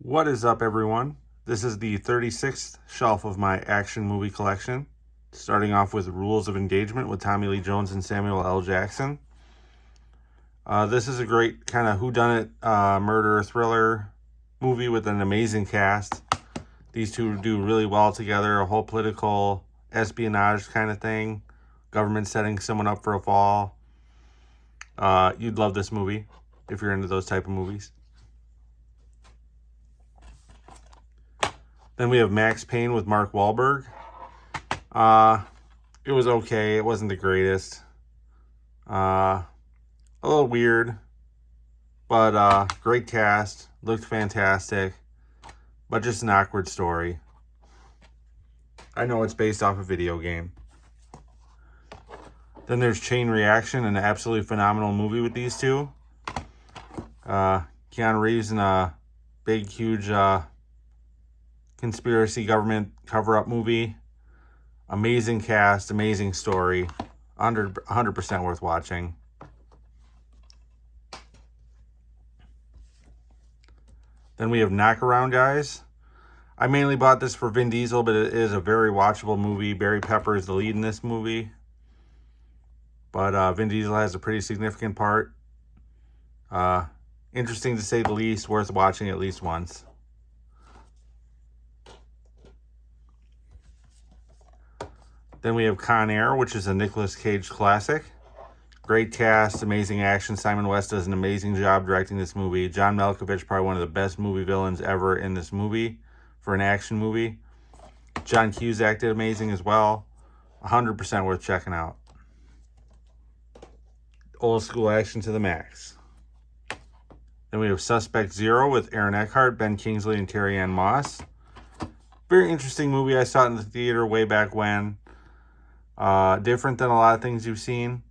What is up, everyone? This is the 36th shelf of my action movie collection, starting off with Rules of Engagement with Tommy Lee Jones and Samuel L. Jackson. This is a great kind of whodunit murder thriller movie with an amazing cast. These two do really well together, a whole political espionage kind of thing, government setting someone up for a fall. You'd love this movie if you're into those type of movies. Then we have Max Payne with Mark Wahlberg. It was okay. It wasn't the greatest. A little weird, but great cast. Looked fantastic, but just an awkward story. I know it's based off a video game. Then there's Chain Reaction, an absolutely phenomenal movie with these two. Keanu Reeves in a big, huge conspiracy government cover-up movie. Amazing cast, amazing story. 100% worth watching. Then we have Knockaround Guys. I mainly bought this for Vin Diesel, but it is a very watchable movie. Barry Pepper is the lead in this movie. But Vin Diesel has a pretty significant part. Interesting to say the least, worth watching at least once. Then we have Conair, which is a Nicolas Cage classic. Great cast, amazing action. Simon West does an amazing job directing this movie. John Malkovich, probably one of the best movie villains ever in this movie for an action movie. John Cusack did amazing as well. 100% worth checking out. Old school action to the max. Then we have Suspect Zero with Aaron Eckhart, Ben Kingsley, and Carrie Ann Moss. Very interesting movie. I saw it in the theater way back when. Different than a lot of things you've seen,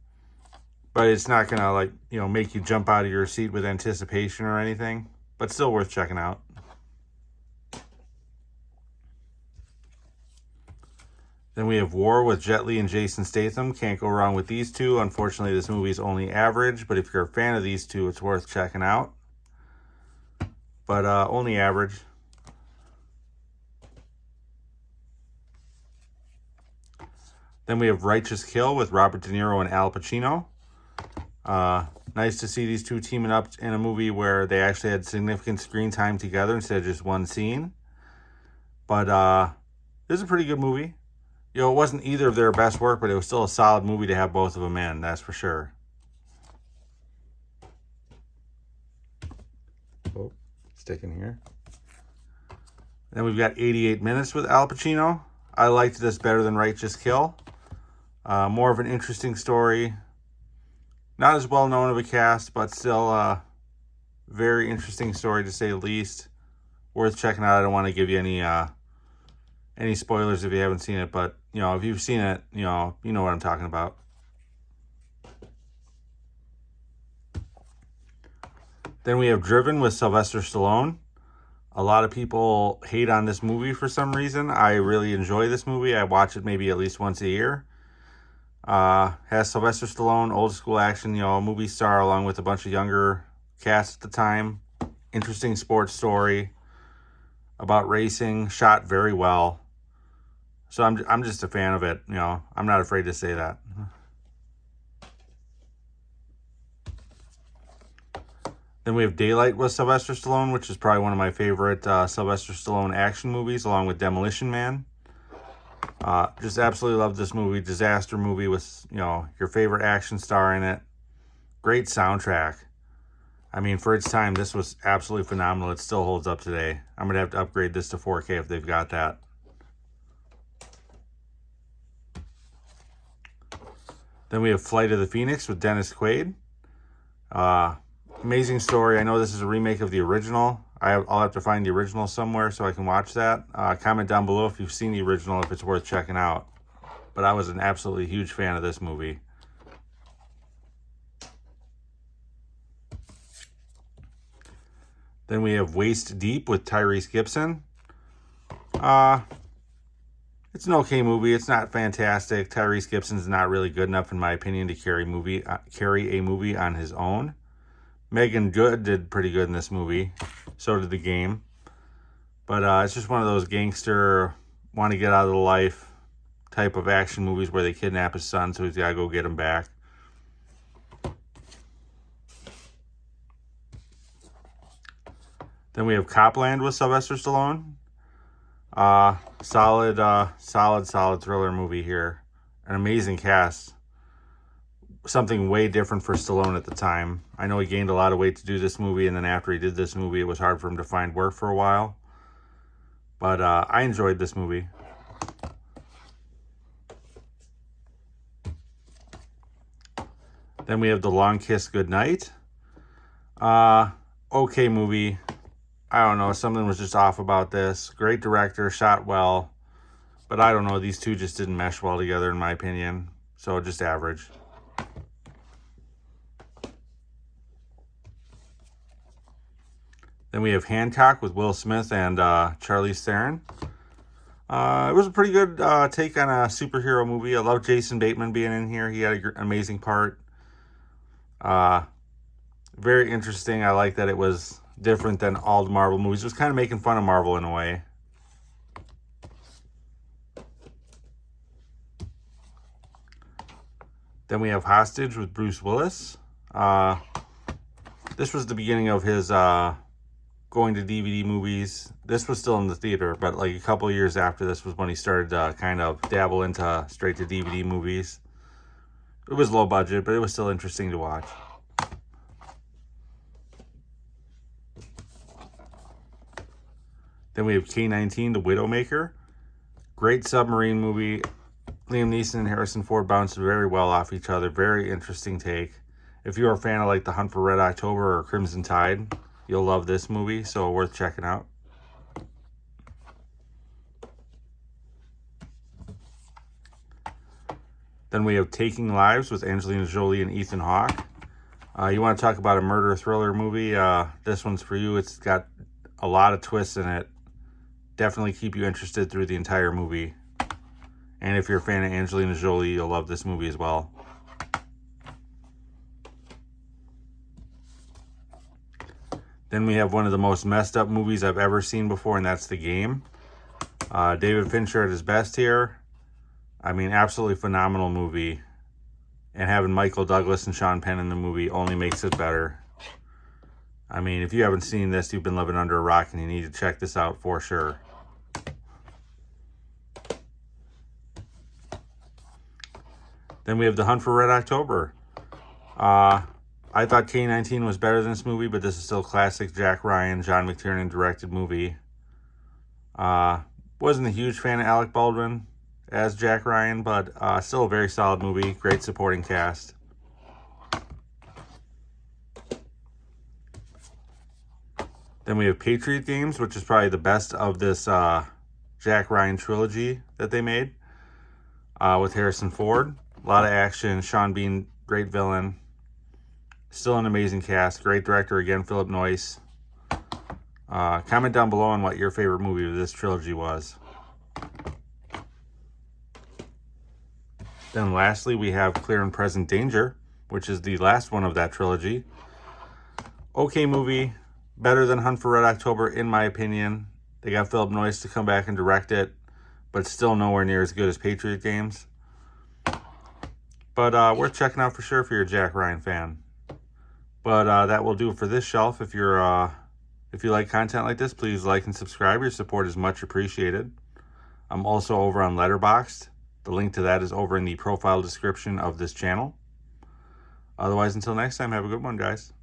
but it's not gonna make you jump out of your seat with anticipation or anything, but still worth checking out. Then we have War with Jet Li and Jason Statham. Can't go wrong with these two. Unfortunately, this movie is only average, but if you're a fan of these two, it's worth checking out. But only average. Then we have Righteous Kill with Robert De Niro and Al Pacino. Nice to see these two teaming up in a movie where they actually had significant screen time together instead of just one scene. But this is a pretty good movie. It wasn't either of their best work, but it was still a solid movie to have both of them in, that's for sure. Oh, stick in here. Then we've got 88 Minutes with Al Pacino. I liked this better than Righteous Kill. More of an interesting story. Not as well known of a cast, but still a very interesting story to say the least. Worth checking out. I don't want to give you any spoilers if you haven't seen it, but if you've seen it, you know what I'm talking about. Then we have Driven with Sylvester Stallone. A lot of people hate on this movie for some reason. I really enjoy this movie. I watch it maybe at least once a year. Has Sylvester Stallone, old school action, movie star, along with a bunch of younger cast at the time. Interesting sports story about racing, shot very well. So I'm just a fan of it. I'm not afraid to say that. Then we have Daylight with Sylvester Stallone, which is probably one of my favorite Sylvester Stallone action movies, along with Demolition Man. Just absolutely love this movie. Disaster movie with, your favorite action star in it. Great soundtrack. I mean, for its time, this was absolutely phenomenal. It still holds up today. I'm going to have to upgrade this to 4K if they've got that. Then we have Flight of the Phoenix with Dennis Quaid. Amazing story. I know this is a remake of the original. I'll have to find the original somewhere so I can watch that. Comment down below if you've seen the original, if it's worth checking out. But I was an absolutely huge fan of this movie. Then we have Waist Deep with Tyrese Gibson. It's an okay movie. It's not fantastic. Tyrese Gibson's not really good enough, in my opinion, to carry a movie on his own. Megan Good did pretty good in this movie. So did The Game. But it's just one of those gangster, want to get out of the life type of action movies where they kidnap his son, so he's got to go get him back. Then we have Copland with Sylvester Stallone. Solid thriller movie here. An amazing cast. Something way different for Stallone at the time. I know he gained a lot of weight to do this movie, and then after he did this movie, it was hard for him to find work for a while. But I enjoyed this movie. Then we have The Long Kiss Goodnight. Okay movie. I don't know, something was just off about this. Great director, shot well. But I don't know, these two just didn't mesh well together in my opinion. So just average. Then we have Hancock with Will Smith and Charlize Theron. It was a pretty good take on a superhero movie. I love Jason Bateman being in here. He had an amazing part. Very interesting. I like that it was different than all the Marvel movies. It was kind of making fun of Marvel in a way. Then we have Hostage with Bruce Willis. This was the beginning of his going to DVD movies. This was still in the theater, but like a couple of years after this was when he started to kind of dabble into straight to DVD movies. It was low budget, but it was still interesting to watch. Then we have K-19, The Widowmaker. Great submarine movie. Liam Neeson and Harrison Ford bounced very well off each other. Very interesting take. If you're a fan of like The Hunt for Red October or Crimson Tide, you'll love this movie, so worth checking out. Then we have Taking Lives with Angelina Jolie and Ethan Hawke. You want to talk about a murder thriller movie? This one's for you. It's got a lot of twists in it. Definitely keep you interested through the entire movie. And if you're a fan of Angelina Jolie, you'll love this movie as well. Then we have one of the most messed up movies I've ever seen before, and that's The Game. David Fincher at his best here. I mean, absolutely phenomenal movie. And having Michael Douglas and Sean Penn in the movie only makes it better. I mean, if you haven't seen this, you've been living under a rock, and you need to check this out for sure. Then we have The Hunt for Red October. I thought K-19 was better than this movie, but this is still classic Jack Ryan, John McTiernan directed movie. Wasn't a huge fan of Alec Baldwin as Jack Ryan, but still a very solid movie. Great supporting cast. Then we have Patriot Games, which is probably the best of this Jack Ryan trilogy that they made with Harrison Ford. A lot of action. Sean Bean, great villain. Still an amazing cast. Great director again, Philip Noyce. Comment down below on what your favorite movie of this trilogy was. Then lastly, we have Clear and Present Danger, which is the last one of that trilogy. Okay movie. Better than Hunt for Red October, in my opinion. They got Philip Noyce to come back and direct it, but still nowhere near as good as Patriot Games. But worth checking out for sure if you're a Jack Ryan fan. But that will do it for this shelf. If you like content like this, please like and subscribe. Your support is much appreciated. I'm also over on Letterboxd. The link to that is over in the profile description of this channel. Otherwise, until next time, have a good one, guys.